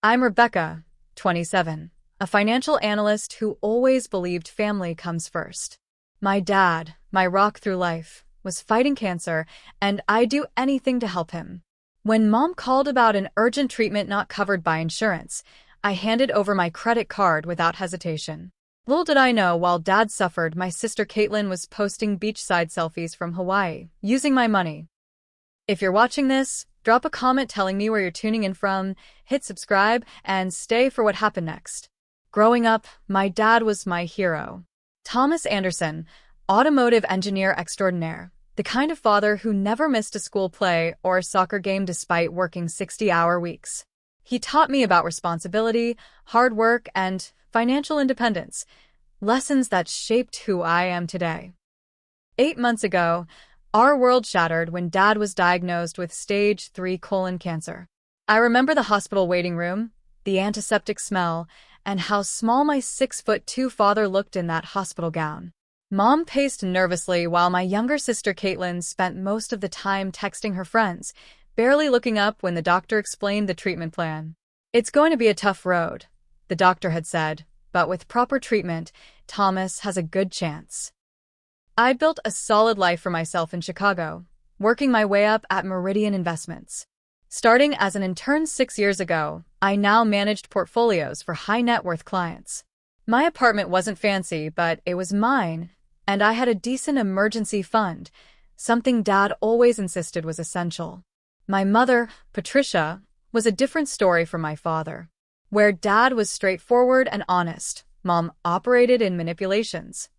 I'm Rebecca, 27, a financial analyst who always believed family comes first. My dad, my rock through life, was fighting cancer, and I'd do anything to help him. When Mom called about an urgent treatment not covered by insurance, I handed over my credit card without hesitation. Little did I know, while Dad suffered, my sister Caitlin was posting beachside selfies from Hawaii, using my money. If you're watching this, drop a comment telling me where you're tuning in from, hit subscribe, and stay for what happened next. Growing up, my dad was my hero. Thomas Anderson, automotive engineer extraordinaire, the kind of father who never missed a school play or soccer game despite working 60-hour weeks. He taught me about responsibility, hard work, and financial independence, lessons that shaped who I am today. 8 months ago, our world shattered when Dad was diagnosed with stage 3 colon cancer. I remember the hospital waiting room, the antiseptic smell, and how small my 6'2" father looked in that hospital gown. Mom paced nervously while my younger sister Caitlin spent most of the time texting her friends, barely looking up when the doctor explained the treatment plan. "It's going to be a tough road," the doctor had said, "but with proper treatment, Thomas has a good chance." I'd built a solid life for myself in Chicago, working my way up at Meridian Investments. Starting as an intern 6 years ago, I now managed portfolios for high-net-worth clients. My apartment wasn't fancy, but it was mine, and I had a decent emergency fund, something Dad always insisted was essential. My mother, Patricia, was a different story from my father. Where Dad was straightforward and honest, Mom operated in manipulations.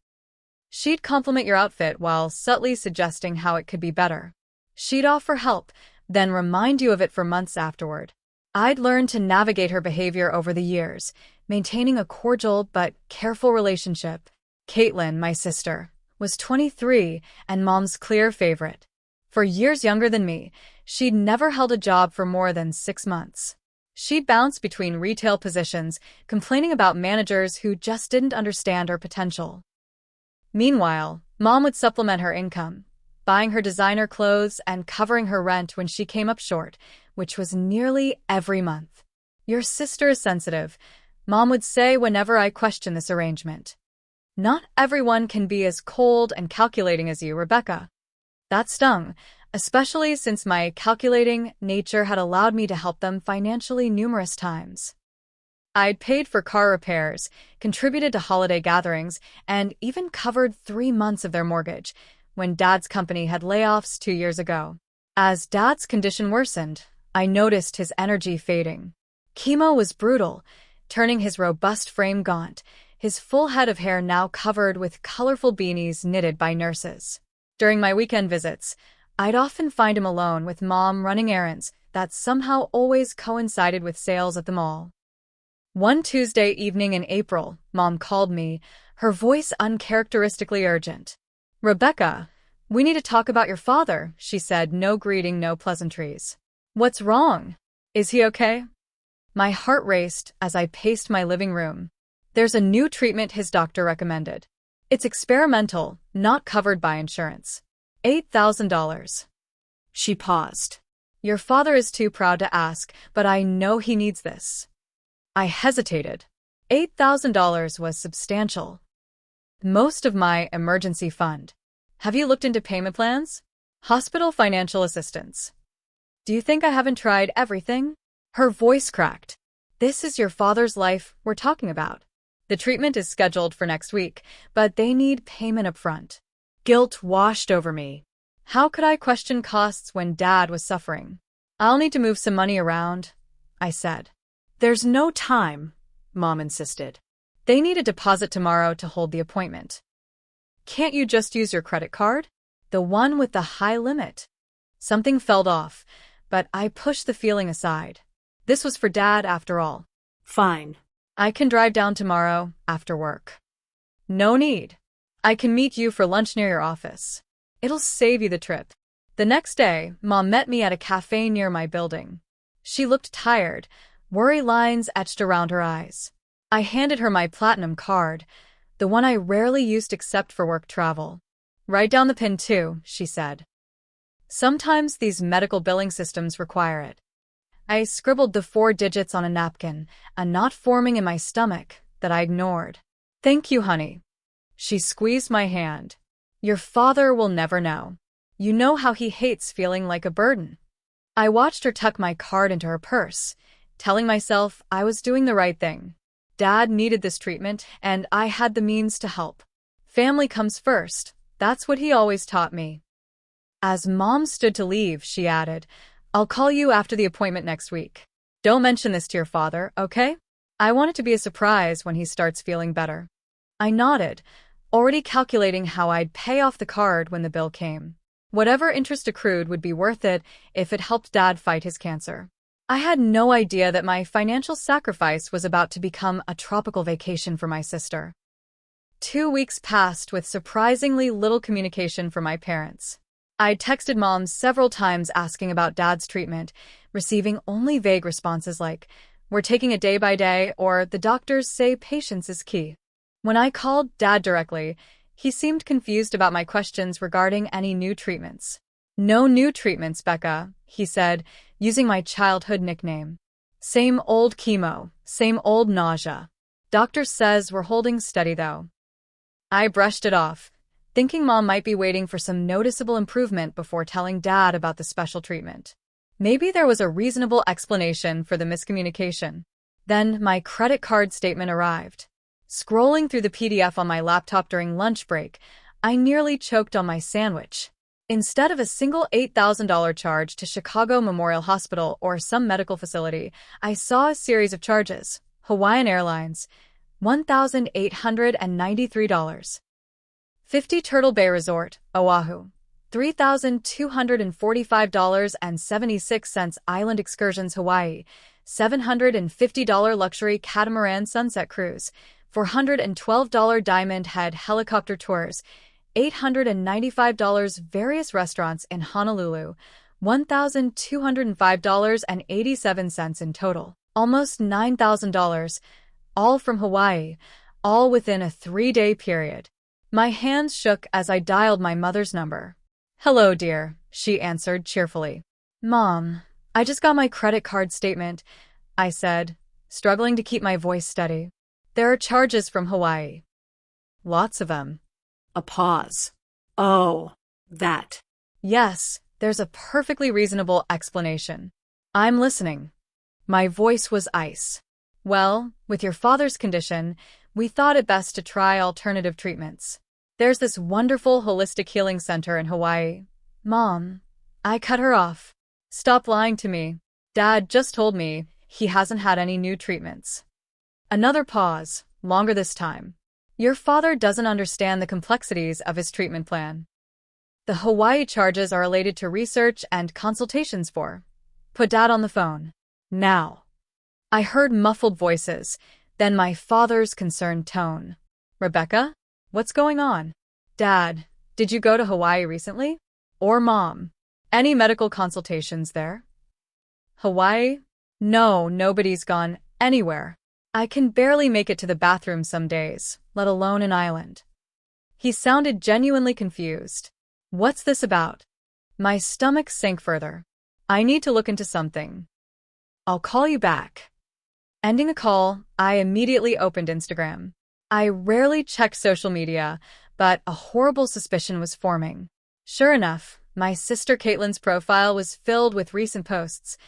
She'd compliment your outfit while subtly suggesting how it could be better. She'd offer help, then remind you of it for months afterward. I'd learned to navigate her behavior over the years, maintaining a cordial but careful relationship. Caitlin, my sister, was 23 and Mom's clear favorite. For years younger than me, she'd never held a job for more than 6 months. She'd bounce between retail positions, complaining about managers who just didn't understand her potential. Meanwhile, Mom would supplement her income, buying her designer clothes and covering her rent when she came up short, which was nearly every month. "Your sister is sensitive," Mom would say whenever I questioned this arrangement. "Not everyone can be as cold and calculating as you, Rebecca." That stung, especially since my calculating nature had allowed me to help them financially numerous times. I'd paid for car repairs, contributed to holiday gatherings, and even covered 3 months of their mortgage when Dad's company had layoffs 2 years ago. As Dad's condition worsened, I noticed his energy fading. Chemo was brutal, turning his robust frame gaunt, his full head of hair now covered with colorful beanies knitted by nurses. During my weekend visits, I'd often find him alone with Mom running errands that somehow always coincided with sales at the mall. One Tuesday evening in April, Mom called me, her voice uncharacteristically urgent. "Rebecca, we need to talk about your father," she said, no greeting, no pleasantries. "What's wrong? Is he okay?" My heart raced as I paced my living room. "There's a new treatment his doctor recommended. It's experimental, not covered by insurance. $8,000. She paused. "Your father is too proud to ask, but I know he needs this." I hesitated. $8,000 was substantial. Most of my emergency fund. "Have you looked into payment plans? Hospital financial assistance? Do you think I haven't tried everything?" Her voice cracked. "This is your father's life we're talking about. The treatment is scheduled for next week, but they need payment up front." Guilt washed over me. How could I question costs when Dad was suffering? "I'll need to move some money around," I said. "There's no time," Mom insisted. "They need a deposit tomorrow to hold the appointment." "Can't you just use your credit card? The one with the high limit?" Something felt off, but I pushed the feeling aside. This was for Dad after all. "Fine. I can drive down tomorrow after work." "No need. I can meet you for lunch near your office. It'll save you the trip." The next day, Mom met me at a cafe near my building. She looked tired, worry lines etched around her eyes. I handed her my platinum card, the one I rarely used except for work travel. "Write down the PIN too," she said. "Sometimes these medical billing systems require it." I scribbled the 4 digits on a napkin, a knot forming in my stomach that I ignored. "Thank you, honey." She squeezed my hand. "Your father will never know. You know how he hates feeling like a burden." I watched her tuck my card into her purse, telling myself I was doing the right thing. Dad needed this treatment, and I had the means to help. Family comes first. That's what he always taught me. As Mom stood to leave, she added, "I'll call you after the appointment next week. Don't mention this to your father, okay? I want it to be a surprise when he starts feeling better." I nodded, already calculating how I'd pay off the card when the bill came. Whatever interest accrued would be worth it if it helped Dad fight his cancer. I had no idea that my financial sacrifice was about to become a tropical vacation for my sister. 2 weeks passed with surprisingly little communication from my parents. I texted Mom several times asking about Dad's treatment, receiving only vague responses like, "We're taking it day by day," or "The doctors say patience is key." When I called Dad directly, he seemed confused about my questions regarding any new treatments. "No new treatments, Becca," he said, using my childhood nickname. "Same old chemo, same old nausea. Doctor says we're holding steady though." I brushed it off, thinking Mom might be waiting for some noticeable improvement before telling Dad about the special treatment. Maybe there was a reasonable explanation for the miscommunication. Then my credit card statement arrived. Scrolling through the PDF on my laptop during lunch break, I nearly choked on my sandwich. Instead of a single $8,000 charge to Chicago Memorial Hospital or some medical facility, I saw a series of charges. Hawaiian Airlines, $1,893. 50 Turtle Bay Resort, Oahu, $3,245.76. Island Excursions Hawaii, $750 Luxury Catamaran Sunset Cruise, $412 Diamond Head Helicopter Tours, $895 Various restaurants in Honolulu, $1,205.87 in total. Almost $9,000, all from Hawaii, all within a 3-day period. My hands shook as I dialed my mother's number. "Hello, dear," she answered cheerfully. "Mom, I just got my credit card statement," I said, struggling to keep my voice steady. "There are charges from Hawaii." "Lots of them." A pause. "Oh, that." "Yes, there's a perfectly reasonable explanation." "I'm listening." My voice was ice. "Well, with your father's condition, we thought it best to try alternative treatments. There's this wonderful holistic healing center in Hawaii." "Mom," I cut her off. "Stop lying to me. Dad just told me he hasn't had any new treatments." Another pause, longer this time. "Your father doesn't understand the complexities of his treatment plan. The Hawaii charges are related to research and consultations for." "Put Dad on the phone. Now." I heard muffled voices, then my father's concerned tone. "Rebecca? What's going on?" "Dad, did you go to Hawaii recently?" "Or Mom? Any medical consultations there?" "Hawaii? No, nobody's gone anywhere. I can barely make it to the bathroom some days, let alone an island." He sounded genuinely confused. "What's this about?" My stomach sank further. "I need to look into something. I'll call you back." Ending a call, I immediately opened Instagram. I rarely checked social media, but a horrible suspicion was forming. Sure enough, my sister Caitlin's profile was filled with recent posts,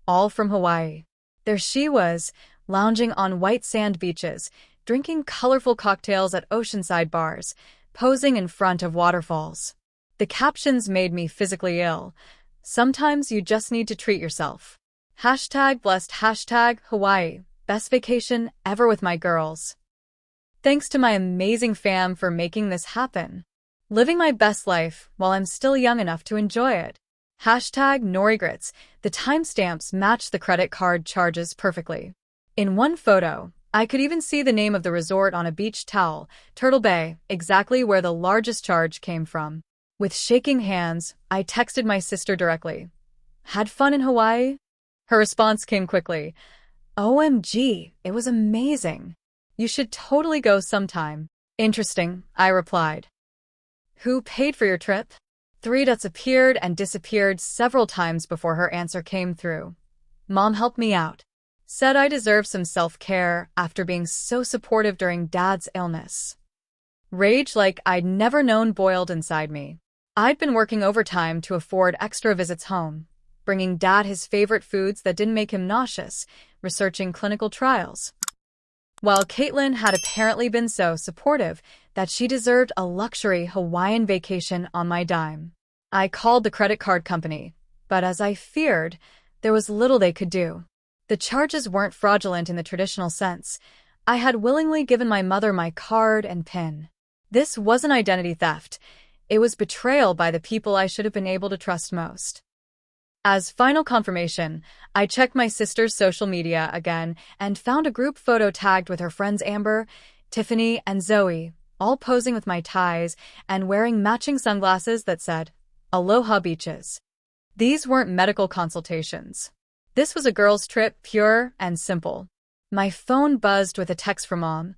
all from Hawaii. There she was, lounging on white sand beaches, drinking colorful cocktails at oceanside bars, posing in front of waterfalls. The captions made me physically ill. Sometimes you just need to treat yourself. #blessed #Hawaii, best vacation ever with my girls. Thanks to my amazing fam for making this happen. Living my best life while I'm still young enough to enjoy it. #no regrets. The timestamps matched the credit card charges perfectly. In one photo, I could even see the name of the resort on a beach towel, Turtle Bay, exactly where the largest charge came from. With shaking hands, I texted my sister directly. "Had fun in Hawaii?" Her response came quickly. "OMG, it was amazing. You should totally go sometime." "Interesting," I replied. "Who paid for your trip?" 3 dots appeared and disappeared several times before her answer came through. Mom helped me out. Said I deserve some self-care after being so supportive during Dad's illness. Rage like I'd never known boiled inside me. I'd been working overtime to afford extra visits home, bringing Dad his favorite foods that didn't make him nauseous, researching clinical trials. While Caitlin had apparently been so supportive that she deserved a luxury Hawaiian vacation on my dime. I called the credit card company, but as I feared, there was little they could do. The charges weren't fraudulent in the traditional sense. I had willingly given my mother my card and PIN. This wasn't identity theft. It was betrayal by the people I should have been able to trust most. As final confirmation, I checked my sister's social media again and found a group photo tagged with her friends Amber, Tiffany, and Zoe, all posing with my ties and wearing matching sunglasses that said, "Aloha Beaches." These weren't medical consultations. This was a girl's trip, pure and simple. My phone buzzed with a text from Mom.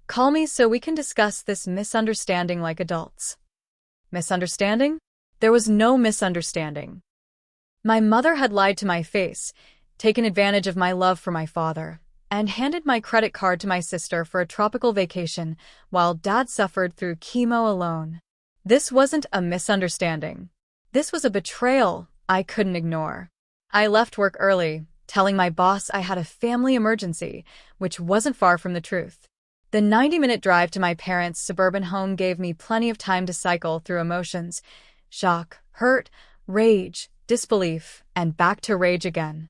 "Call me so we can discuss this misunderstanding like adults." Misunderstanding? There was no misunderstanding. My mother had lied to my face, taken advantage of my love for my father, and handed my credit card to my sister for a tropical vacation while Dad suffered through chemo alone. This wasn't a misunderstanding. This was a betrayal I couldn't ignore. I left work early, telling my boss I had a family emergency, which wasn't far from the truth. The 90-minute drive to my parents' suburban home gave me plenty of time to cycle through emotions: shock, hurt, rage, disbelief, and back to rage again.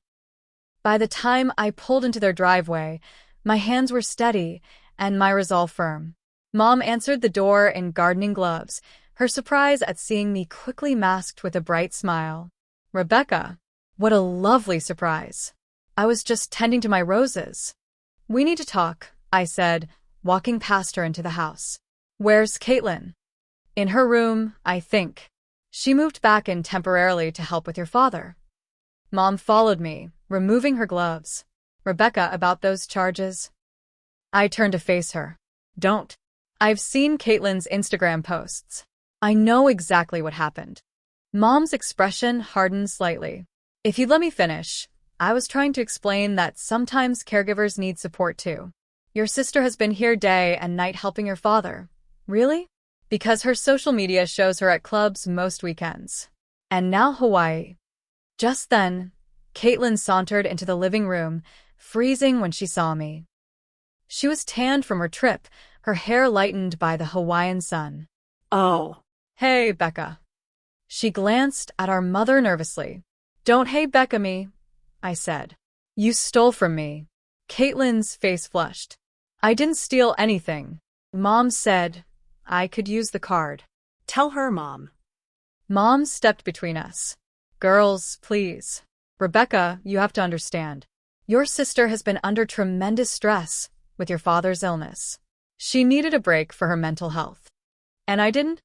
By the time I pulled into their driveway, my hands were steady and my resolve firm. Mom answered the door in gardening gloves, her surprise at seeing me quickly masked with a bright smile. "Rebecca, what a lovely surprise. I was just tending to my roses." "We need to talk," I said, walking past her into the house. "Where's Caitlin?" "In her room, I think. She moved back in temporarily to help with your father." Mom followed me, removing her gloves. "Rebecca, about those charges?" I turned to face her. "Don't. I've seen Caitlin's Instagram posts. I know exactly what happened." Mom's expression hardened slightly. "If you'd let me finish, I was trying to explain that sometimes caregivers need support too. Your sister has been here day and night helping your father." "Really?" "Because her social media shows her at clubs most weekends. And now Hawaii." Just then, Caitlin sauntered into the living room, freezing when she saw me. She was tanned from her trip, her hair lightened by the Hawaiian sun. Oh. "Hey, Becca." She glanced at our mother nervously. "Don't hey Becca me," I said. "You stole from me." Caitlin's face flushed. "I didn't steal anything. Mom said I could use the card." Tell her, Mom. Mom stepped between us. "Girls, please. Rebecca, you have to understand. Your sister has been under tremendous stress with your father's illness. She needed a break for her mental health. And I didn't?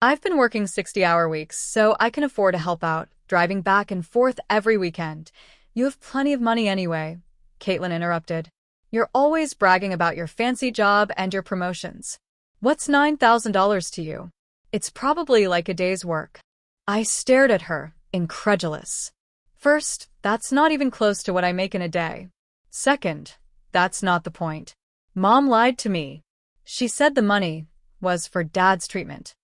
I've been working 60-hour weeks, so I can afford to help out, driving back and forth every weekend. You have plenty of money anyway," Caitlin interrupted. "You're always bragging about your fancy job and your promotions. What's $9,000 to you? It's probably like a day's work." I stared at her, incredulous. First, that's not even close to what I make in a day. Second, that's not the point. Mom lied to me. She said the money was for Dad's treatment.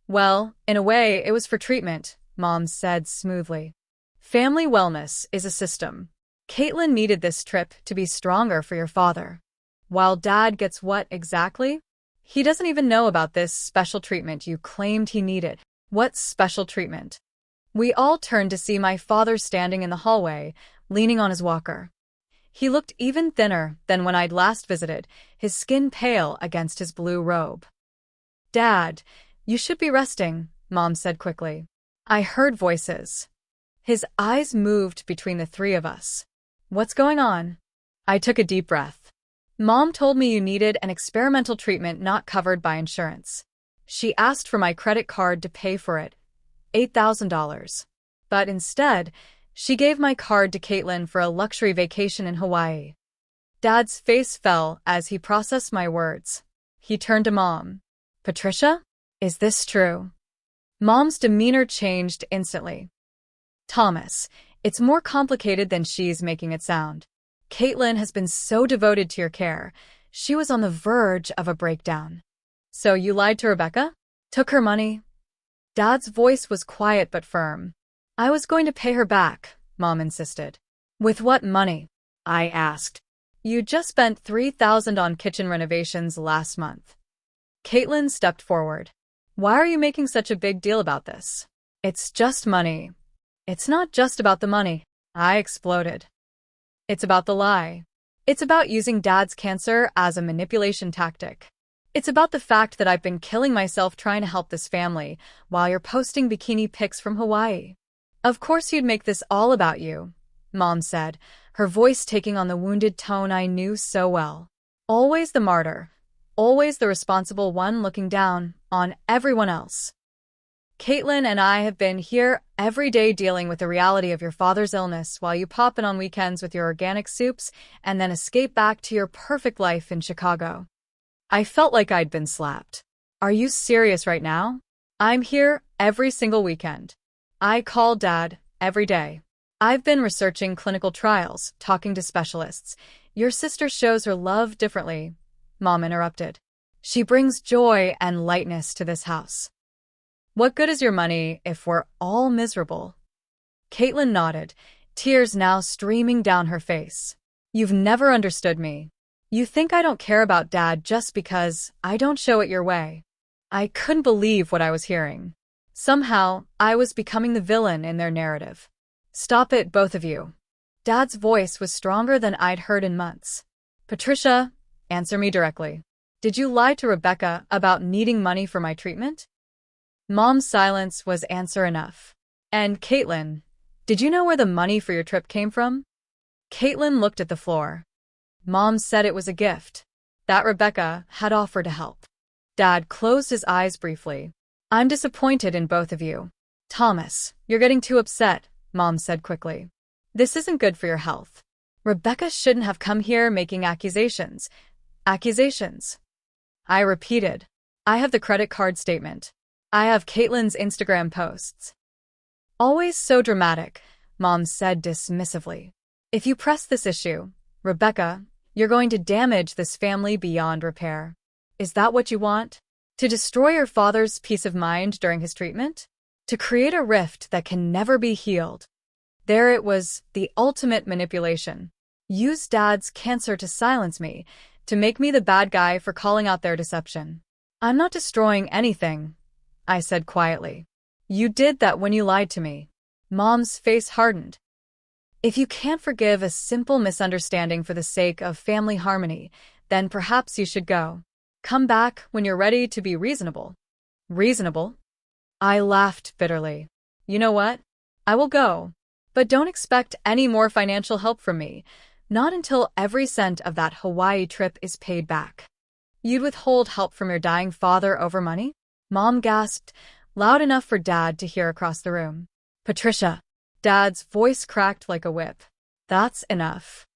"Well, in a way, it was for treatment," Mom said smoothly. "Family wellness is a system. Caitlin needed this trip to be stronger for your father. While Dad gets what exactly? He doesn't even know about this special treatment you claimed he needed." "What special treatment?" We all turned to see my father standing in the hallway, leaning on his walker. He looked even thinner than when I'd last visited, his skin pale against his blue robe. "Dad, you should be resting," Mom said quickly. I heard voices. His eyes moved between the three of us. "What's going on?" I took a deep breath. "Mom told me you needed an experimental treatment not covered by insurance. She asked for my credit card to pay for it, $8,000. But instead, she gave my card to Caitlin for a luxury vacation in Hawaii." Dad's face fell as he processed my words. He turned to Mom. "Patricia, is this true?" Mom's demeanor changed instantly. "Thomas, It's more complicated than she's making it sound. Caitlin has been so devoted to your care. She was on the verge of a breakdown. So you lied to Rebecca? Took her money? Dad's voice was quiet but firm. I was going to pay her back, Mom insisted. With what money? I asked. You just spent $3,000 on kitchen renovations last month. Caitlin stepped forward. Why are you making such a big deal about this? It's just money. It's not just about the money. I exploded. It's about the lie. It's about using Dad's cancer as a manipulation tactic. It's about the fact that I've been killing myself trying to help this family while you're posting bikini pics from Hawaii. Of course you'd make this all about you, Mom said, her voice taking on the wounded tone I knew so well. Always the martyr. Always the responsible one looking down on everyone else. Caitlin and I have been here every day dealing with the reality of your father's illness while you pop in on weekends with your organic soups and then escape back to your perfect life in Chicago. I felt like I'd been slapped. Are you serious right now? I'm here every single weekend. I call Dad every day. I've been researching clinical trials, talking to specialists. Your sister shows her love differently, Mom interrupted. She brings joy and lightness to this house. What good is your money if we're all miserable? Caitlin nodded, tears now streaming down her face. You've never understood me. You think I don't care about Dad just because I don't show it your way. I couldn't believe what I was hearing. Somehow, I was becoming the villain in their narrative. Stop it, both of you. Dad's voice was stronger than I'd heard in months. Patricia, answer me directly. Did you lie to Rebecca about needing money for my treatment? Mom's silence was answer enough. And Caitlin, did you know where the money for your trip came from? Caitlin looked at the floor. Mom said it was a gift. That Rebecca had offered to help. Dad closed his eyes briefly. I'm disappointed in both of you. Thomas, you're getting too upset, Mom said quickly. This isn't good for your health. Rebecca shouldn't have come here making accusations. Accusations. I repeated. I have the credit card statement. I have Caitlin's Instagram posts. Always so dramatic, Mom said dismissively. If you press this issue, Rebecca, you're going to damage this family beyond repair. Is that what you want? To destroy your father's peace of mind during his treatment? To create a rift that can never be healed? There it was, the ultimate manipulation. Use Dad's cancer to silence me, to make me the bad guy for calling out their deception. I'm not destroying anything, I said quietly. You did that when you lied to me. Mom's face hardened. If you can't forgive a simple misunderstanding for the sake of family harmony, then perhaps you should go. Come back when you're ready to be reasonable. Reasonable? I laughed bitterly. You know what? I will go. But don't expect any more financial help from me. Not until every cent of that Hawaii trip is paid back. You'd withhold help from your dying father over money? Mom gasped, loud enough for Dad to hear across the room. Patricia. Dad's voice cracked like a whip. That's enough.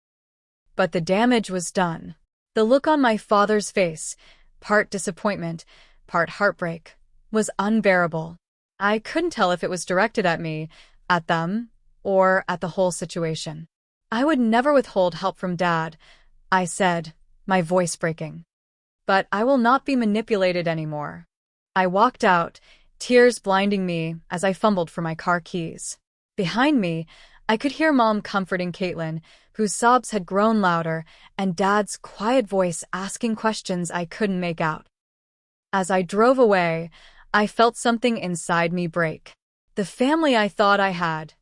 But the damage was done. The look on my father's face, part disappointment, part heartbreak, was unbearable. I couldn't tell if it was directed at me, at them, or at the whole situation. I would never withhold help from Dad, I said, my voice breaking. But I will not be manipulated anymore. I walked out, tears blinding me as I fumbled for my car keys. Behind me, I could hear Mom comforting Caitlin, whose sobs had grown louder, and Dad's quiet voice asking questions I couldn't make out. As I drove away, I felt something inside me break. The family I thought I had,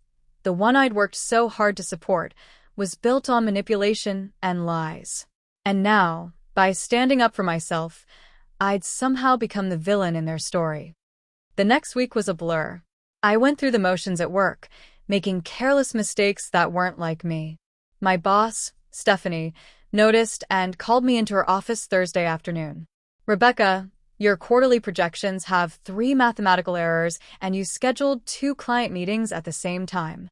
the one I'd worked so hard to support, was built on manipulation and lies. And now, by standing up for myself, I'd somehow become the villain in their story. The next week was a blur. I went through the motions at work, making careless mistakes that weren't like me. My boss, Stephanie, noticed and called me into her office Thursday afternoon. Rebecca, your quarterly projections have 3 mathematical errors and you scheduled 2 client meetings at the same time.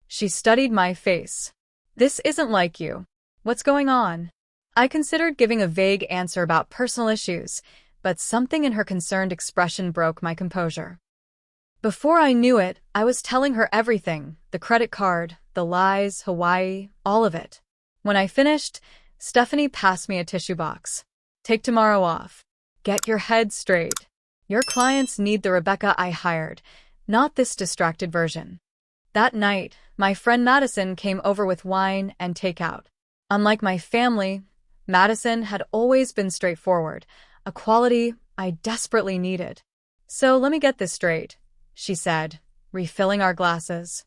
She studied my face. This isn't like you. What's going on? I considered giving a vague answer about personal issues, but something in her concerned expression broke my composure. Before I knew it, I was telling her everything, the credit card, the lies, Hawaii, all of it. When I finished, Stephanie passed me a tissue box. Take tomorrow off. Get your head straight. Your clients need the Rebecca I hired, not this distracted version. That night, my friend Madison came over with wine and takeout. Unlike my family, Madison had always been straightforward, a quality I desperately needed. So let me get this straight, she said, refilling our glasses.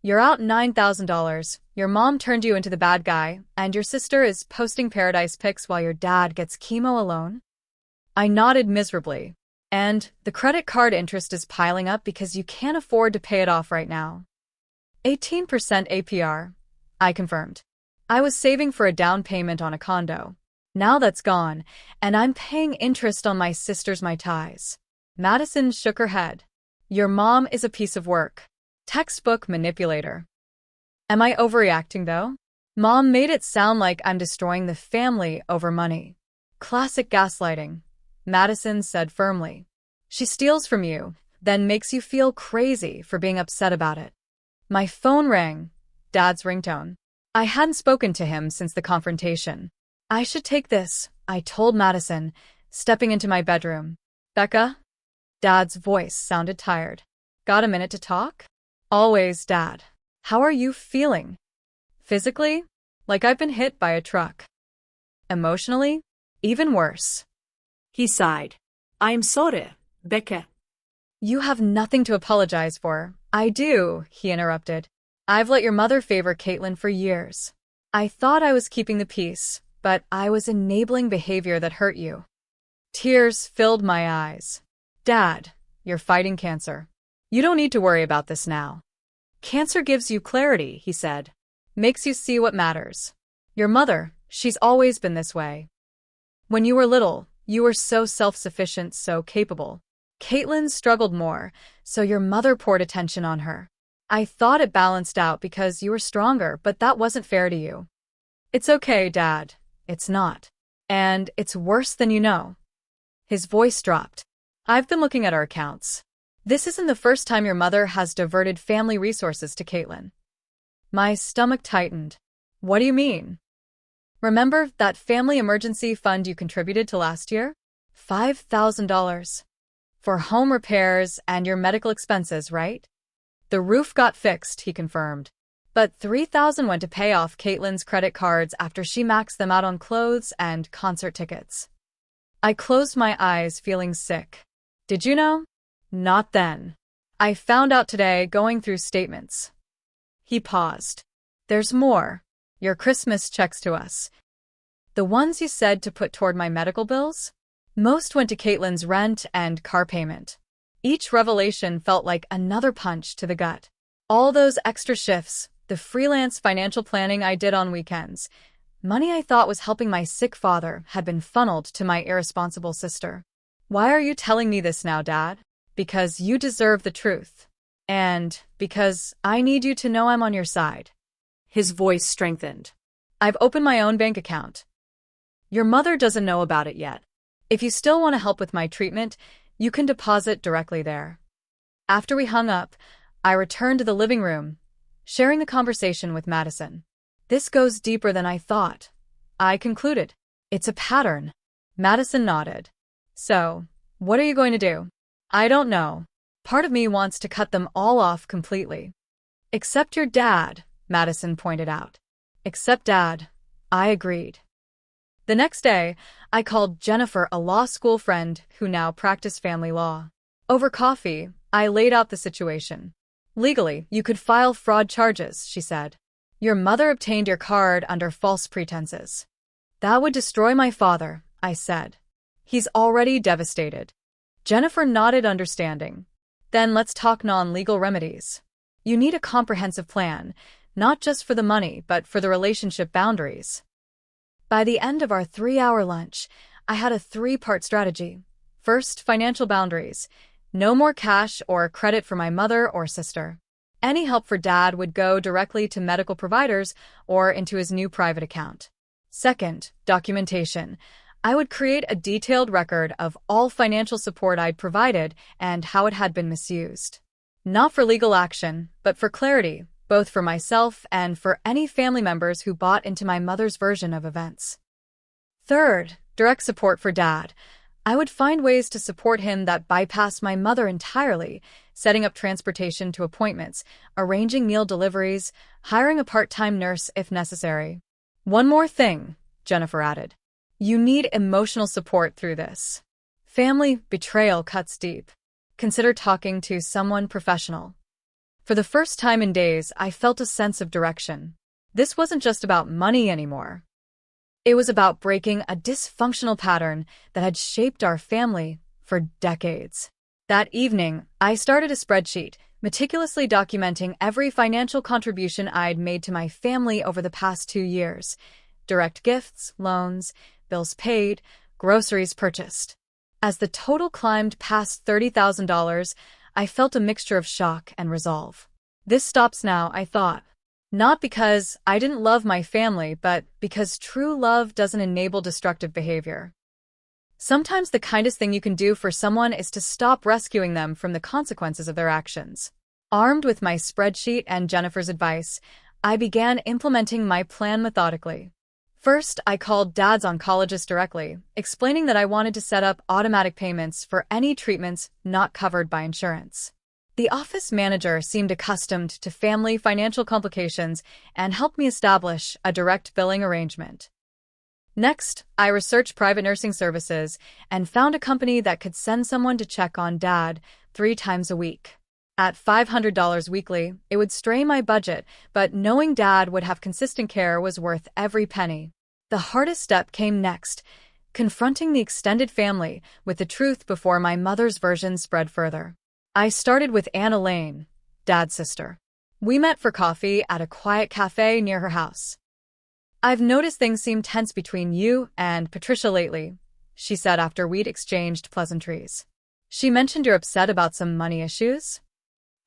You're out $9,000, your mom turned you into the bad guy, and your sister is posting paradise pics while your dad gets chemo alone? I nodded miserably. And the credit card interest is piling up because you can't afford to pay it off right now. 18% APR, I confirmed. I was saving for a down payment on a condo. Now that's gone, and I'm paying interest on my sister's Mai Tais. Madison shook her head. Your mom is a piece of work. Textbook manipulator. Am I overreacting, though? Mom made it sound like I'm destroying the family over money. Classic gaslighting, Madison said firmly. She steals from you, then makes you feel crazy for being upset about it. My phone rang, Dad's ringtone. I hadn't spoken to him since the confrontation. I should take this, I told Madison, stepping into my bedroom. Becca? Dad's voice sounded tired. Got a minute to talk? Always, Dad. How are you feeling? Physically? Like I've been hit by a truck. Emotionally? Even worse. He sighed. I am sorry, Becca. You have nothing to apologize for. I do, he interrupted. I've let your mother favor Caitlin for years. I thought I was keeping the peace, but I was enabling behavior that hurt you. Tears filled my eyes. Dad, you're fighting cancer. You don't need to worry about this now. Cancer gives you clarity, he said. Makes you see what matters. Your mother, she's always been this way. When you were little, you were so self-sufficient, so capable. Caitlin struggled more, so your mother poured attention on her. I thought it balanced out because you were stronger, but that wasn't fair to you. It's okay, Dad. It's not. And it's worse than you know. His voice dropped. I've been looking at our accounts. This isn't the first time your mother has diverted family resources to Caitlin. My stomach tightened. What do you mean? Remember that family emergency fund you contributed to last year? $5,000. For home repairs and your medical expenses, right? The roof got fixed, he confirmed. But $3,000 went to pay off Caitlin's credit cards after she maxed them out on clothes and concert tickets. I closed my eyes, feeling sick. Did you know? Not then. I found out today going through statements. He paused. There's more. Your Christmas checks to us. The ones you said to put toward my medical bills? Most went to Caitlin's rent and car payment. Each revelation felt like another punch to the gut. All those extra shifts, the freelance financial planning I did on weekends, money I thought was helping my sick father had been funneled to my irresponsible sister. Why are you telling me this now, Dad? Because you deserve the truth. And because I need you to know I'm on your side. His voice strengthened. I've opened my own bank account. Your mother doesn't know about it yet. If you still want to help with my treatment, you can deposit directly there. After we hung up, I returned to the living room, sharing the conversation with Madison. This goes deeper than I thought. I concluded. It's a pattern. Madison nodded. So, what are you going to do? I don't know. Part of me wants to cut them all off completely. Except your dad, Madison pointed out. Except Dad, I agreed. The next day, I called Jennifer, a law school friend who now practiced family law. Over coffee, I laid out the situation. Legally, you could file fraud charges, she said. Your mother obtained your card under false pretenses. That would destroy my father, I said. He's already devastated. Jennifer nodded understanding. Then let's talk non-legal remedies. You need a comprehensive plan, not just for the money, but for the relationship boundaries. By the end of our 3-hour lunch, I had a 3-part strategy. First, financial boundaries. No more cash or credit for my mother or sister. Any help for Dad would go directly to medical providers or into his new private account. Second, documentation. I would create a detailed record of all financial support I'd provided and how it had been misused. Not for legal action, but for clarity, both for myself and for any family members who bought into my mother's version of events. Third, direct support for Dad. I would find ways to support him that bypassed my mother entirely, setting up transportation to appointments, arranging meal deliveries, hiring a part-time nurse if necessary. One more thing, Jennifer added. You need emotional support through this. Family betrayal cuts deep. Consider talking to someone professional. For the first time in days, I felt a sense of direction. This wasn't just about money anymore. It was about breaking a dysfunctional pattern that had shaped our family for decades. That evening, I started a spreadsheet, meticulously documenting every financial contribution I'd made to my family over the past 2 years. Direct gifts, loans, bills paid, groceries purchased. As the total climbed past $30,000, I felt a mixture of shock and resolve. This stops now, I thought. Not because I didn't love my family, but because true love doesn't enable destructive behavior. Sometimes the kindest thing you can do for someone is to stop rescuing them from the consequences of their actions. Armed with my spreadsheet and Jennifer's advice, I began implementing my plan methodically. First, I called Dad's oncologist directly, explaining that I wanted to set up automatic payments for any treatments not covered by insurance. The office manager seemed accustomed to family financial complications and helped me establish a direct billing arrangement. Next, I researched private nursing services and found a company that could send someone to check on Dad 3 times a week. At $500 weekly, it would strain my budget, but knowing Dad would have consistent care was worth every penny. The hardest step came next, confronting the extended family with the truth before my mother's version spread further. I started with Anna Lane, Dad's sister. We met for coffee at a quiet cafe near her house. I've noticed things seem tense between you and Patricia lately, she said after we'd exchanged pleasantries. She mentioned you're upset about some money issues?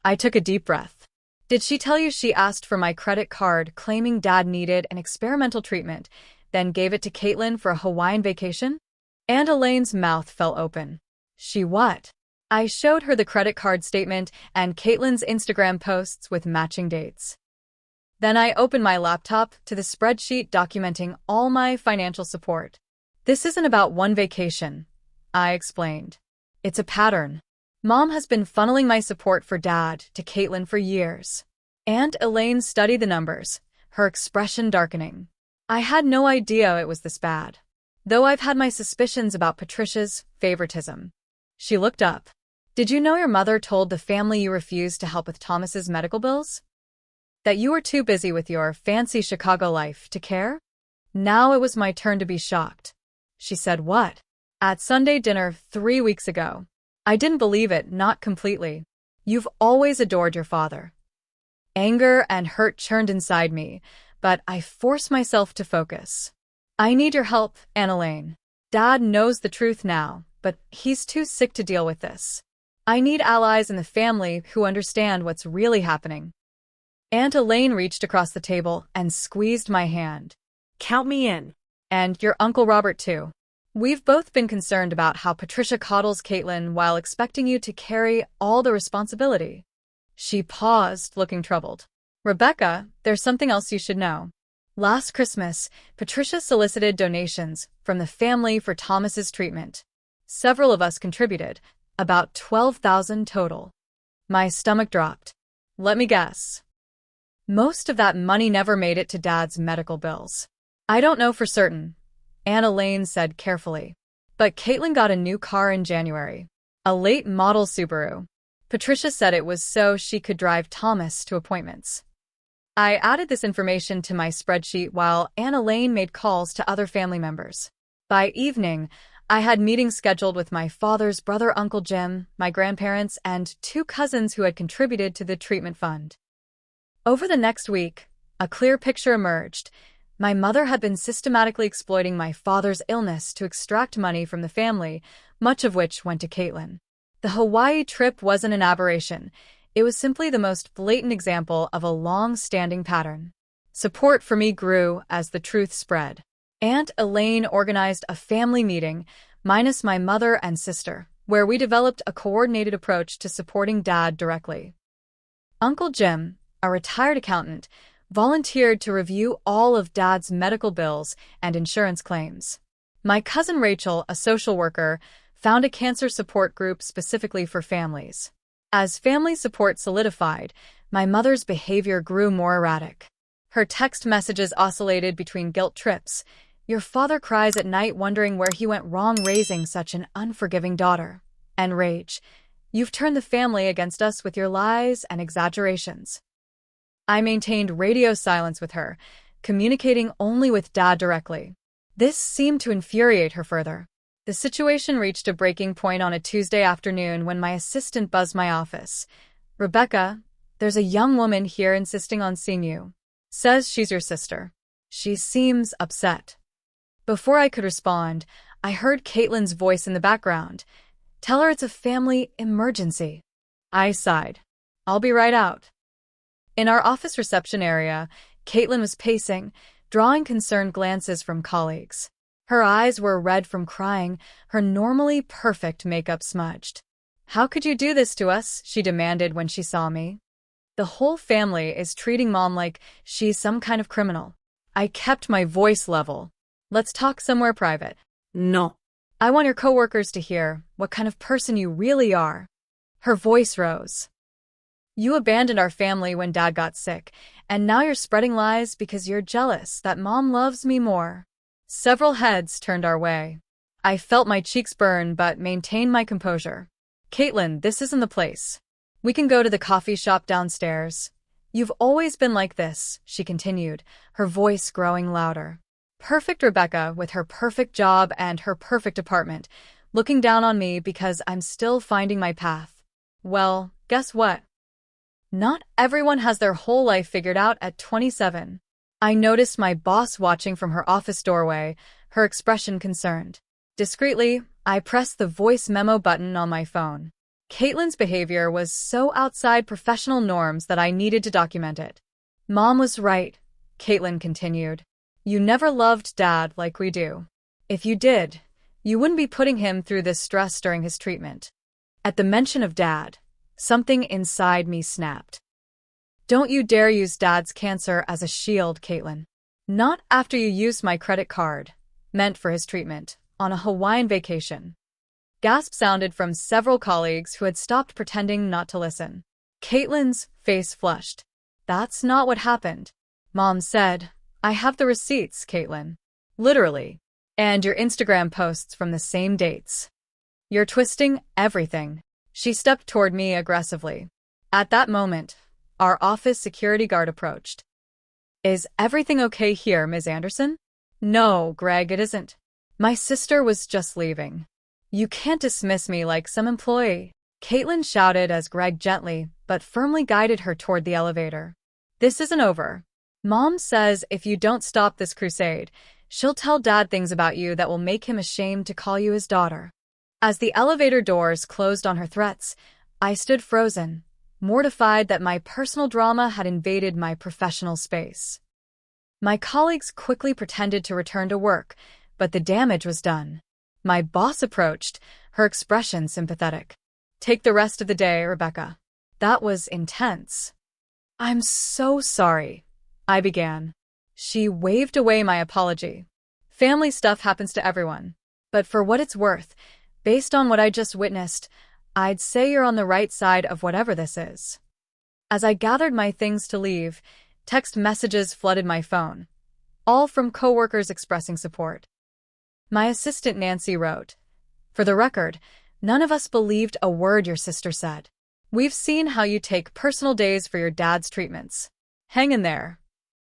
I took a deep breath. Did she tell you she asked for my credit card claiming Dad needed an experimental treatment, then gave it to Caitlin for a Hawaiian vacation? Anna Lane's mouth fell open. She what? I showed her the credit card statement and Caitlin's Instagram posts with matching dates. Then I opened my laptop to the spreadsheet documenting all my financial support. This isn't about one vacation, I explained. It's a pattern. Mom has been funneling my support for Dad to Caitlin for years. Aunt Elaine studied the numbers, her expression darkening. I had no idea it was this bad, though I've had my suspicions about Patricia's favoritism. She looked up. Did you know your mother told the family you refused to help with Thomas's medical bills? That you were too busy with your fancy Chicago life to care? Now it was my turn to be shocked. She said what? At Sunday dinner 3 weeks ago. I didn't believe it, not completely. You've always adored your father. Anger and hurt churned inside me, but I forced myself to focus. I need your help, Anna Lane. Dad knows the truth now, but he's too sick to deal with this. I need allies in the family who understand what's really happening. Aunt Elaine reached across the table and squeezed my hand. Count me in. And your Uncle Robert, too. We've both been concerned about how Patricia coddles Caitlin while expecting you to carry all the responsibility. She paused, looking troubled. Rebecca, there's something else you should know. Last Christmas, Patricia solicited donations from the family for Thomas's treatment. Several of us contributed, about $12,000 total. My stomach dropped. Let me guess. Most of that money never made it to Dad's medical bills. I don't know for certain, Anna Lane said carefully. But Caitlin got a new car in January. A late model Subaru. Patricia said it was so she could drive Thomas to appointments. I added this information to my spreadsheet while Anna Lane made calls to other family members. By evening, I had meetings scheduled with my father's brother, Uncle Jim, my grandparents, and 2 cousins who had contributed to the treatment fund. Over the next week, a clear picture emerged. My mother had been systematically exploiting my father's illness to extract money from the family, much of which went to Caitlin. The Hawaii trip wasn't an aberration. It was simply the most blatant example of a long-standing pattern. Support for me grew as the truth spread. Aunt Elaine organized a family meeting, minus my mother and sister, where we developed a coordinated approach to supporting Dad directly. Uncle Jim, a retired accountant, volunteered to review all of Dad's medical bills and insurance claims. My cousin Rachel, a social worker, found a cancer support group specifically for families. As family support solidified, my mother's behavior grew more erratic. Her text messages oscillated between guilt trips. "Your father cries at night wondering where he went wrong raising such an unforgiving daughter," and rage. "You've turned the family against us with your lies and exaggerations." I maintained radio silence with her, communicating only with Dad directly. This seemed to infuriate her further. The situation reached a breaking point on a Tuesday afternoon when my assistant buzzed my office. "Rebecca, there's a young woman here insisting on seeing you. Says she's your sister. She seems upset." Before I could respond, I heard Caitlin's voice in the background. "Tell her it's a family emergency." I sighed. "I'll be right out." In our office reception area, Caitlin was pacing, drawing concerned glances from colleagues. Her eyes were red from crying, her normally perfect makeup smudged. "How could you do this to us?" she demanded when she saw me. "The whole family is treating Mom like she's some kind of criminal." I kept my voice level. "Let's talk somewhere private." No. "I want your coworkers to hear what kind of person you really are." Her voice rose. "You abandoned our family when Dad got sick, and now you're spreading lies because you're jealous that Mom loves me more." Several heads turned our way. I felt my cheeks burn but maintained my composure. "Caitlin, this isn't the place. We can go to the coffee shop downstairs." "You've always been like this," she continued, her voice growing louder. Perfect Rebecca, with her perfect job and her perfect apartment, looking down on me because I'm still finding my path. Well, guess what? Not everyone has their whole life figured out at 27. I noticed my boss watching from her office doorway, her expression concerned. Discreetly, I pressed the voice memo button on my phone. Caitlin's behavior was so outside professional norms that I needed to document it. "Mom was right," Caitlin continued. "You never loved Dad like we do. If you did, you wouldn't be putting him through this stress during his treatment." At the mention of Dad, something inside me snapped. "Don't you dare use Dad's cancer as a shield, Caitlin. Not after you used my credit card, meant for his treatment, on a Hawaiian vacation." Gasps sounded from several colleagues who had stopped pretending not to listen. Caitlin's face flushed. "That's not what happened." Mom said, "I have the receipts, Caitlin. Literally. And your Instagram posts from the same dates. You're twisting everything." She stepped toward me aggressively. At that moment, our office security guard approached. "Is everything okay here, Ms. Anderson?" "No, Greg, it isn't. My sister was just leaving." "You can't dismiss me like some employee," Caitlin shouted as Greg gently but firmly guided her toward the elevator. "This isn't over. Mom says if you don't stop this crusade, she'll tell Dad things about you that will make him ashamed to call you his daughter." As the elevator doors closed on her threats, I stood frozen, mortified that my personal drama had invaded my professional space. My colleagues quickly pretended to return to work, but the damage was done. My boss approached, her expression sympathetic. "Take the rest of the day, Rebecca. That was intense." "I'm so sorry," I began. She waved away my apology. "Family stuff happens to everyone. But for what it's worth, based on what I just witnessed, I'd say you're on the right side of whatever this is." As I gathered my things to leave, text messages flooded my phone, all from coworkers expressing support. My assistant Nancy wrote, "For the record, none of us believed a word your sister said. We've seen how you take personal days for your dad's treatments. Hang in there."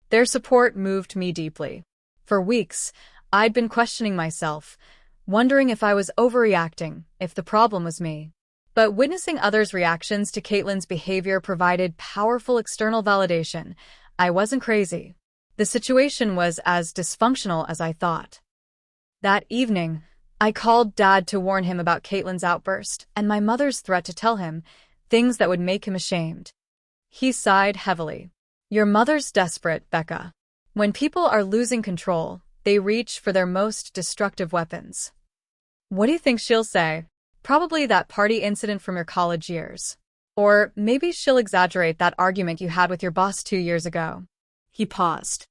Their support moved me deeply. For weeks, I'd been questioning myself, wondering if I was overreacting, if the problem was me. But witnessing others' reactions to Caitlin's behavior provided powerful external validation. I wasn't crazy. The situation was as dysfunctional as I thought. That evening, I called Dad to warn him about Caitlin's outburst and my mother's threat to tell him things that would make him ashamed. He sighed heavily. "Your mother's desperate, Becca. When people are losing control, they reach for their most destructive weapons. What do you think she'll say? Probably that party incident from your college years. Or maybe she'll exaggerate that argument you had with your boss 2 years ago. He paused.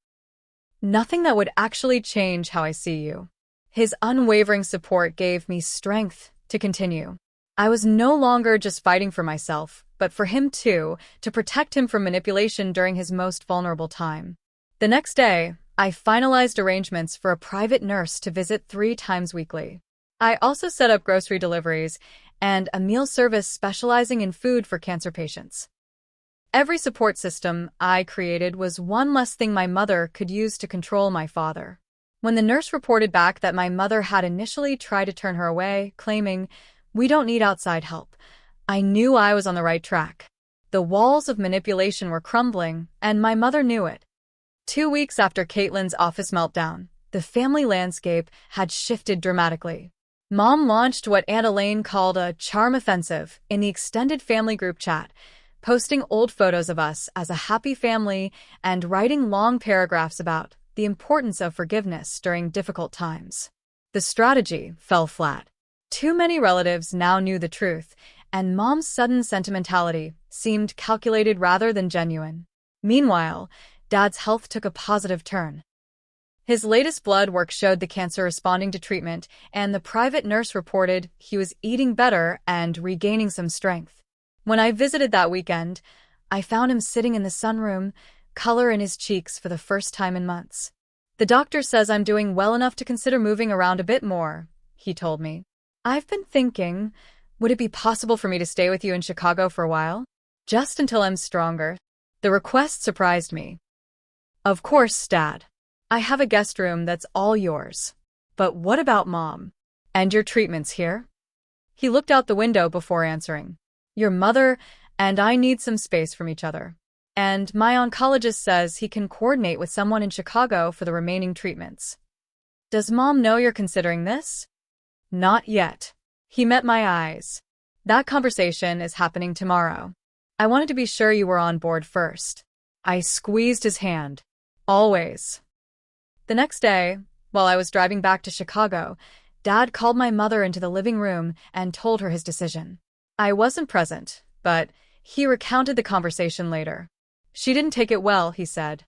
Nothing that would actually change how I see you. His unwavering support gave me strength to continue. I was no longer just fighting for myself, but for him too, to protect him from manipulation during his most vulnerable time. The next day, I finalized arrangements for a private nurse to visit 3 times weekly. I also set up grocery deliveries and a meal service specializing in food for cancer patients. Every support system I created was one less thing my mother could use to control my father. When the nurse reported back that my mother had initially tried to turn her away, claiming, "We don't need outside help," I knew I was on the right track. The walls of manipulation were crumbling, and my mother knew it. 2 weeks after Caitlin's office meltdown, the family landscape had shifted dramatically. Mom launched what Aunt Elaine called a charm offensive in the extended family group chat, posting old photos of us as a happy family and writing long paragraphs about the importance of forgiveness during difficult times. The strategy fell flat. Too many relatives now knew the truth, and Mom's sudden sentimentality seemed calculated rather than genuine. Meanwhile, Dad's health took a positive turn. His latest blood work showed the cancer responding to treatment, and the private nurse reported he was eating better and regaining some strength. When I visited that weekend, I found him sitting in the sunroom, color in his cheeks for the first time in months. "The doctor says I'm doing well enough to consider moving around a bit more," he told me. "I've been thinking, would it be possible for me to stay with you in Chicago for a while? Just until I'm stronger." The request surprised me. "Of course, Dad. I have a guest room that's all yours. But what about Mom? And your treatments here?" He looked out the window before answering. "Your mother and I need some space from each other. And my oncologist says he can coordinate with someone in Chicago for the remaining treatments." "Does Mom know you're considering this?" "Not yet." He met my eyes. "That conversation is happening tomorrow. I wanted to be sure you were on board first." I squeezed his hand. "Always." The next day, while I was driving back to Chicago, Dad called my mother into the living room and told her his decision. I wasn't present, but he recounted the conversation later. "She didn't take it well," he said.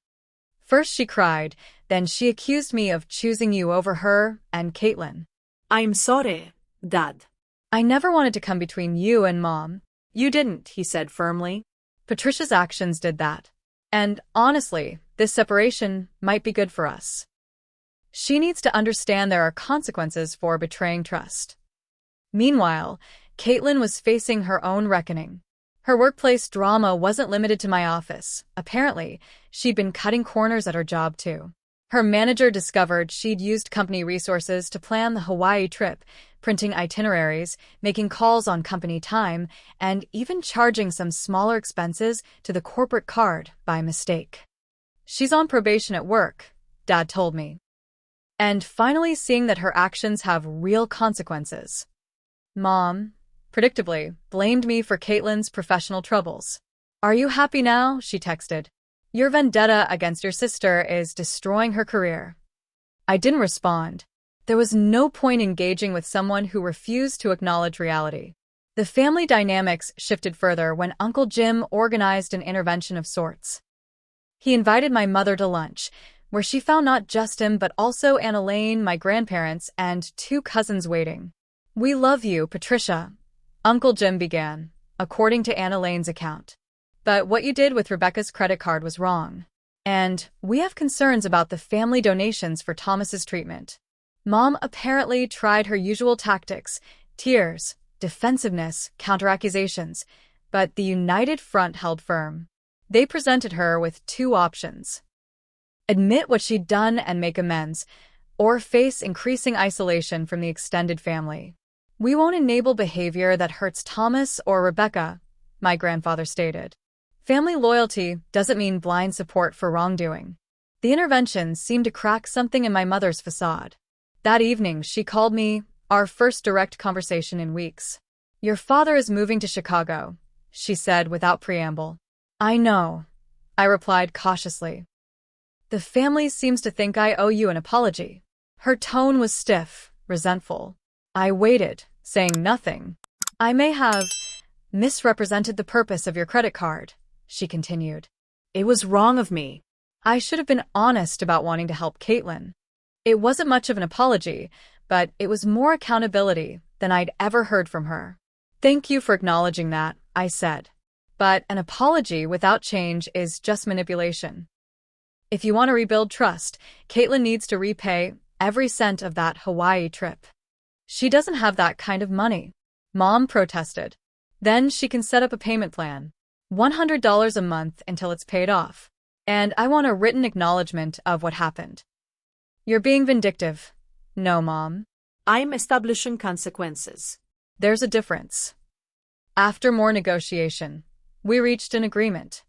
"First she cried, then she accused me of choosing you over her and Caitlin." "I'm sorry, Dad." "I never wanted to come between you and Mom." "You didn't," he said firmly. "Patricia's actions did that. And honestly, this separation might be good for us. She needs to understand there are consequences for betraying trust." Meanwhile, Caitlin was facing her own reckoning. Her workplace drama wasn't limited to my office. Apparently, she'd been cutting corners at her job too. Her manager discovered she'd used company resources to plan the Hawaii trip, printing itineraries, making calls on company time, and even charging some smaller expenses to the corporate card by mistake. "She's on probation at work," Dad told me. And finally seeing that her actions have real consequences. Mom, predictably, blamed me for Caitlin's professional troubles. "Are you happy now?" she texted. "Your vendetta against your sister is destroying her career." I didn't respond. There was no point engaging with someone who refused to acknowledge reality. The family dynamics shifted further when Uncle Jim organized an intervention of sorts. He invited my mother to lunch, where she found not just him but also Aunt Elaine, my grandparents, and 2 cousins waiting. "We love you, Patricia," Uncle Jim began, according to Aunt Elaine's account. "But what you did with Rebecca's credit card was wrong. And we have concerns about the family donations for Thomas's treatment." Mom apparently tried her usual tactics: tears, defensiveness, counteraccusations, but the united front held firm. They presented her with 2 options: admit what she'd done and make amends, or face increasing isolation from the extended family. "We won't enable behavior that hurts Thomas or Rebecca," my grandfather stated. Family loyalty doesn't mean blind support for wrongdoing. The intervention seemed to crack something in my mother's facade. That evening, she called me, our first direct conversation in weeks. "Your father is moving to Chicago," she said without preamble. "I know," I replied cautiously. The family seems to think I owe you an apology. Her tone was stiff, resentful. I waited, saying nothing. I may have misrepresented the purpose of your credit card, she continued. It was wrong of me. I should have been honest about wanting to help Caitlin. It wasn't much of an apology, but it was more accountability than I'd ever heard from her. Thank you for acknowledging that, I said. But an apology without change is just manipulation. If you want to rebuild trust, Caitlin needs to repay every cent of that Hawaii trip. She doesn't have that kind of money. Mom protested. Then she can set up a payment plan. $100 a month until it's paid off. And I want a written acknowledgement of what happened. You're being vindictive. No, Mom. I'm establishing consequences. There's a difference. After more negotiation, we reached an agreement.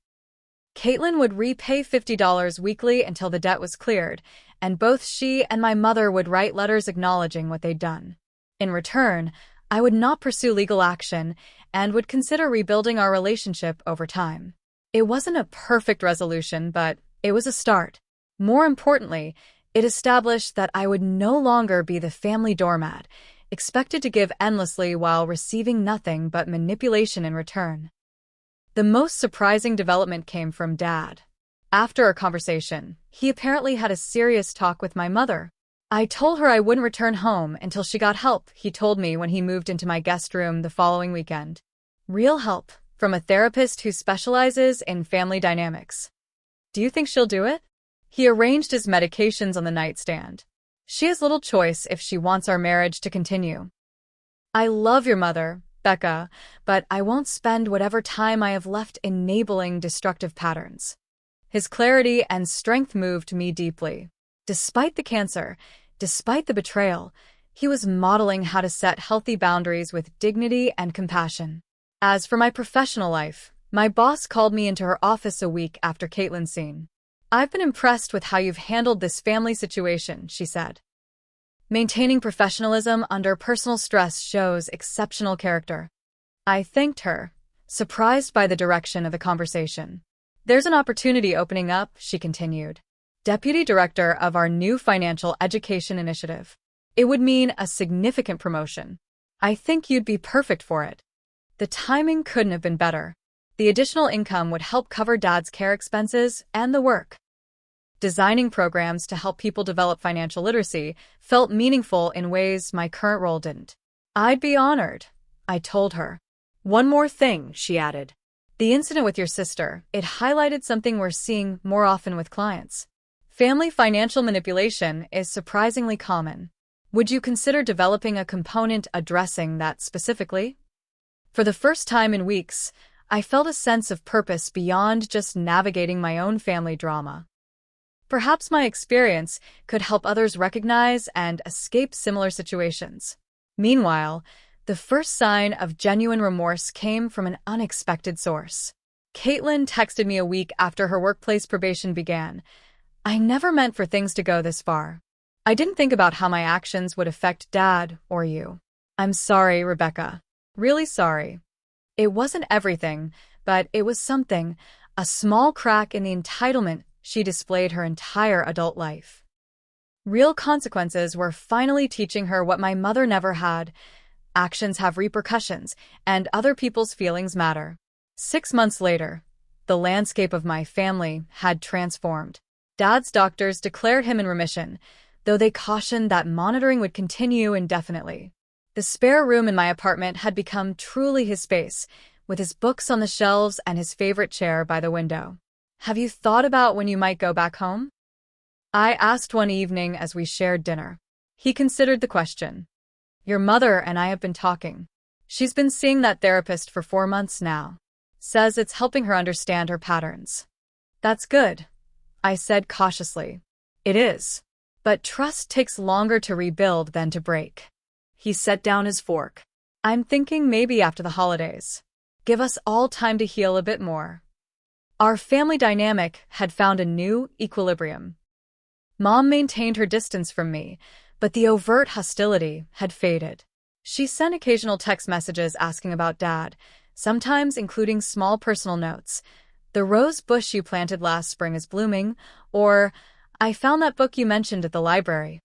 Caitlin would repay $50 weekly until the debt was cleared, and both she and my mother would write letters acknowledging what they'd done. In return, I would not pursue legal action and would consider rebuilding our relationship over time. It wasn't a perfect resolution, but it was a start. More importantly, it established that I would no longer be the family doormat, expected to give endlessly while receiving nothing but manipulation in return. The most surprising development came from Dad. After our conversation, he apparently had a serious talk with my mother. I told her I wouldn't return home until she got help, he told me when he moved into my guest room the following weekend. Real help, from a therapist who specializes in family dynamics. Do you think she'll do it? He arranged his medications on the nightstand. She has little choice if she wants our marriage to continue. I love your mother, Becca, but I won't spend whatever time I have left enabling destructive patterns. His clarity and strength moved me deeply. Despite the cancer, despite the betrayal, he was modeling how to set healthy boundaries with dignity and compassion. As for my professional life, my boss called me into her office a week after Caitlin's scene. I've been impressed with how you've handled this family situation, she said. Maintaining professionalism under personal stress shows exceptional character. I thanked her, surprised by the direction of the conversation. There's an opportunity opening up, she continued. Deputy Director of our new financial education initiative. It would mean a significant promotion. I think you'd be perfect for it. The timing couldn't have been better. The additional income would help cover Dad's care expenses and the work. Designing programs to help people develop financial literacy felt meaningful in ways my current role didn't. I'd be honored, I told her. One more thing, she added. The incident with your sister, it highlighted something we're seeing more often with clients. Family financial manipulation is surprisingly common. Would you consider developing a component addressing that specifically? For the first time in weeks, I felt a sense of purpose beyond just navigating my own family drama. Perhaps my experience could help others recognize and escape similar situations. Meanwhile, the first sign of genuine remorse came from an unexpected source. Caitlin texted me a week after her workplace probation began. I never meant for things to go this far. I didn't think about how my actions would affect Dad or you. I'm sorry, Rebecca. Really sorry. It wasn't everything, but it was something, a small crack in the entitlement she displayed her entire adult life. Real consequences were finally teaching her what my mother never had. Actions have repercussions, and other people's feelings matter. 6 months later, the landscape of my family had transformed. Dad's doctors declared him in remission, though they cautioned that monitoring would continue indefinitely. The spare room in my apartment had become truly his space, with his books on the shelves and his favorite chair by the window. Have you thought about when you might go back home? I asked one evening as we shared dinner. He considered the question. Your mother and I have been talking. She's been seeing that therapist for 4 months now. Says it's helping her understand her patterns. That's good, I said cautiously. It is. But trust takes longer to rebuild than to break. He set down his fork. I'm thinking maybe after the holidays. Give us all time to heal a bit more. Our family dynamic had found a new equilibrium. Mom maintained her distance from me, but the overt hostility had faded. She sent occasional text messages asking about Dad, sometimes including small personal notes. The rose bush you planted last spring is blooming, or I found that book you mentioned at the library.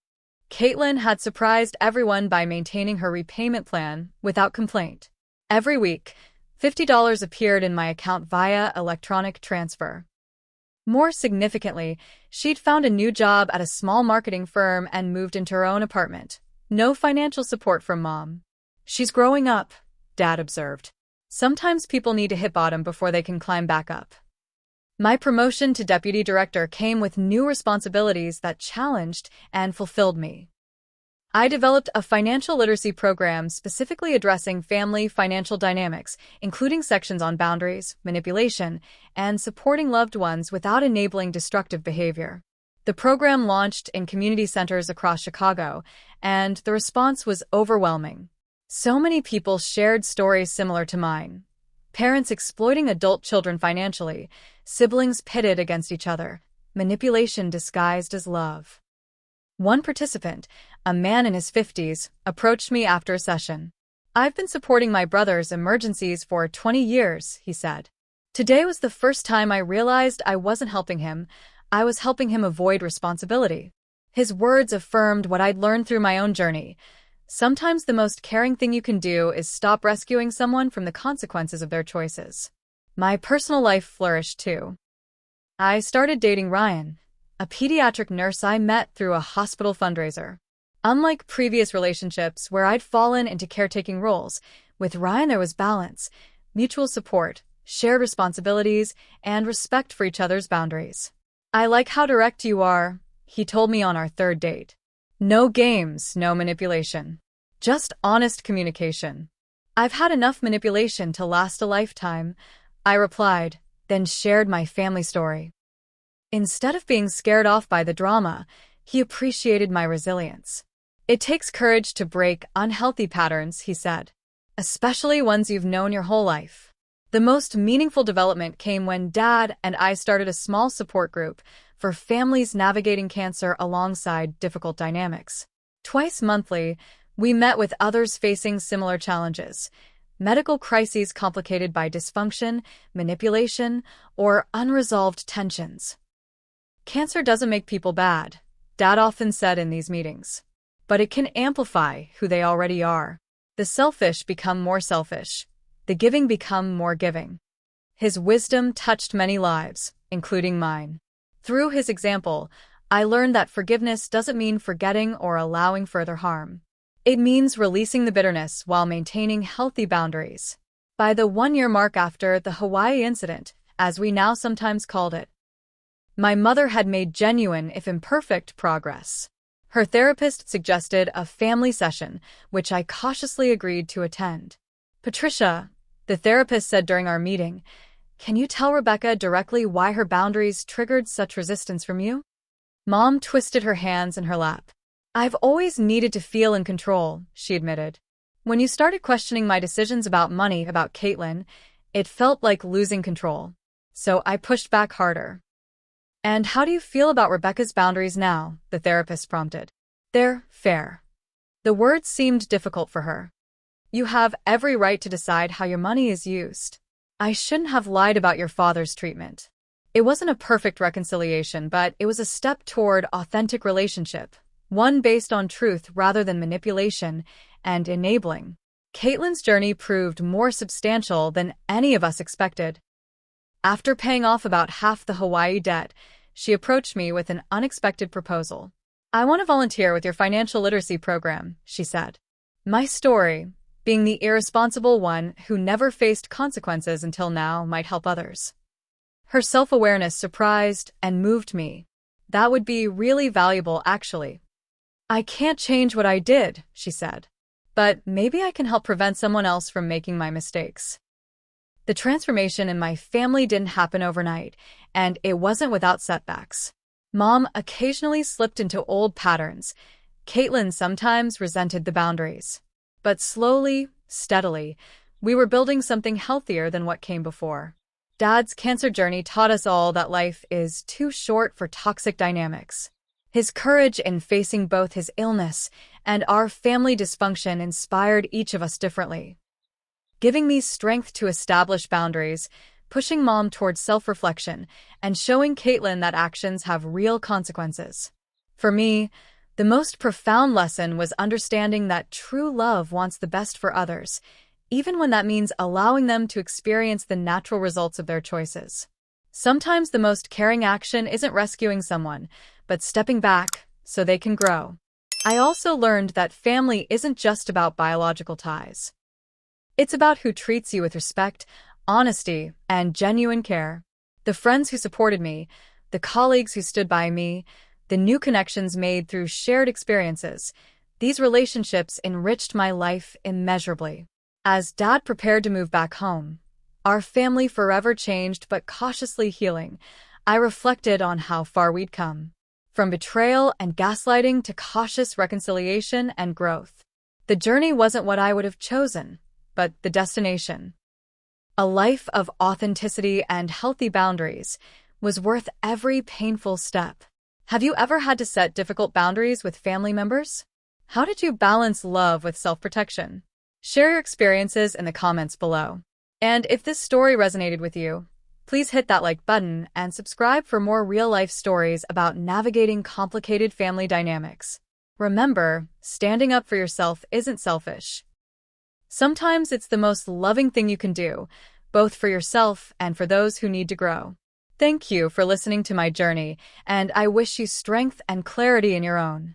Caitlin had surprised everyone by maintaining her repayment plan without complaint. Every week, $50 appeared in my account via electronic transfer. More significantly, she'd found a new job at a small marketing firm and moved into her own apartment. No financial support from Mom. She's growing up, Dad observed. Sometimes people need to hit bottom before they can climb back up. My promotion to deputy director came with new responsibilities that challenged and fulfilled me. I developed a financial literacy program specifically addressing family financial dynamics, including sections on boundaries, manipulation, and supporting loved ones without enabling destructive behavior. The program launched in community centers across Chicago, and the response was overwhelming. So many people shared stories similar to mine. Parents exploiting adult children financially, siblings pitted against each other, manipulation disguised as love. One participant, a man in his 50s, approached me after a session. "I've been supporting my brother's emergencies for 20 years, he said. "Today was the first time I realized I wasn't helping him, I was helping him avoid responsibility." His words affirmed what I'd learned through my own journey. Sometimes the most caring thing you can do is stop rescuing someone from the consequences of their choices. My personal life flourished too. I started dating Ryan, a pediatric nurse I met through a hospital fundraiser. Unlike previous relationships where I'd fallen into caretaking roles, with Ryan there was balance, mutual support, shared responsibilities, and respect for each other's boundaries. "I like how direct you are," he told me on our third date. "No games, no manipulation. Just honest communication." "I've had enough manipulation to last a lifetime," I replied, then shared my family story. Instead of being scared off by the drama, he appreciated my resilience. "It takes courage to break unhealthy patterns," he said, "especially ones you've known your whole life." The most meaningful development came when Dad and I started a small support group for families navigating cancer alongside difficult dynamics. Twice monthly, we met with others facing similar challenges, medical crises complicated by dysfunction, manipulation, or unresolved tensions. "Cancer doesn't make people bad," Dad often said in these meetings. "But it can amplify who they already are. The selfish become more selfish. The giving become more giving." His wisdom touched many lives, including mine. Through his example, I learned that forgiveness doesn't mean forgetting or allowing further harm. It means releasing the bitterness while maintaining healthy boundaries. By the 1-year mark after the Hawaii incident, as we now sometimes called it, my mother had made genuine, if imperfect, progress. Her therapist suggested a family session, which I cautiously agreed to attend. "Patricia," the therapist said during our meeting, "can you tell Rebecca directly why her boundaries triggered such resistance from you?" Mom twisted her hands in her lap. "I've always needed to feel in control," she admitted. "When you started questioning my decisions about money, about Caitlin, it felt like losing control. So I pushed back harder." "And how do you feel about Rebecca's boundaries now?" the therapist prompted. "They're fair." The words seemed difficult for her. "You have every right to decide how your money is used. I shouldn't have lied about your father's treatment." It wasn't a perfect reconciliation, but it was a step toward authentic relationship, one based on truth rather than manipulation and enabling. Caitlin's journey proved more substantial than any of us expected. After paying off about half the Hawaii debt, she approached me with an unexpected proposal. "I want to volunteer with your financial literacy program," she said. My story, being the irresponsible one who never faced consequences until now, might help others. Her self-awareness surprised and moved me. "That would be really valuable, actually." "I can't change what I did," she said. "But maybe I can help prevent someone else from making my mistakes." The transformation in my family didn't happen overnight, and it wasn't without setbacks. Mom occasionally slipped into old patterns. Caitlin sometimes resented the boundaries. But slowly, steadily, we were building something healthier than what came before. Dad's cancer journey taught us all that life is too short for toxic dynamics. His courage in facing both his illness and our family dysfunction inspired each of us differently, giving me strength to establish boundaries, pushing Mom towards self-reflection and showing Caitlin that actions have real consequences. For me, the most profound lesson was understanding that true love wants the best for others, even when that means allowing them to experience the natural results of their choices. Sometimes the most caring action isn't rescuing someone, but stepping back so they can grow. I also learned that family isn't just about biological ties. It's about who treats you with respect, honesty, and genuine care. The friends who supported me, the colleagues who stood by me, the new connections made through shared experiences, these relationships enriched my life immeasurably. As Dad prepared to move back home, our family forever changed but cautiously healing. I reflected on how far we'd come. From betrayal and gaslighting to cautious reconciliation and growth. The journey wasn't what I would have chosen, but the destination. A life of authenticity and healthy boundaries was worth every painful step. Have you ever had to set difficult boundaries with family members? How did you balance love with self-protection? Share your experiences in the comments below. And if this story resonated with you, please hit that like button and subscribe for more real-life stories about navigating complicated family dynamics. Remember, standing up for yourself isn't selfish. Sometimes it's the most loving thing you can do, both for yourself and for those who need to grow. Thank you for listening to my journey, and I wish you strength and clarity in your own.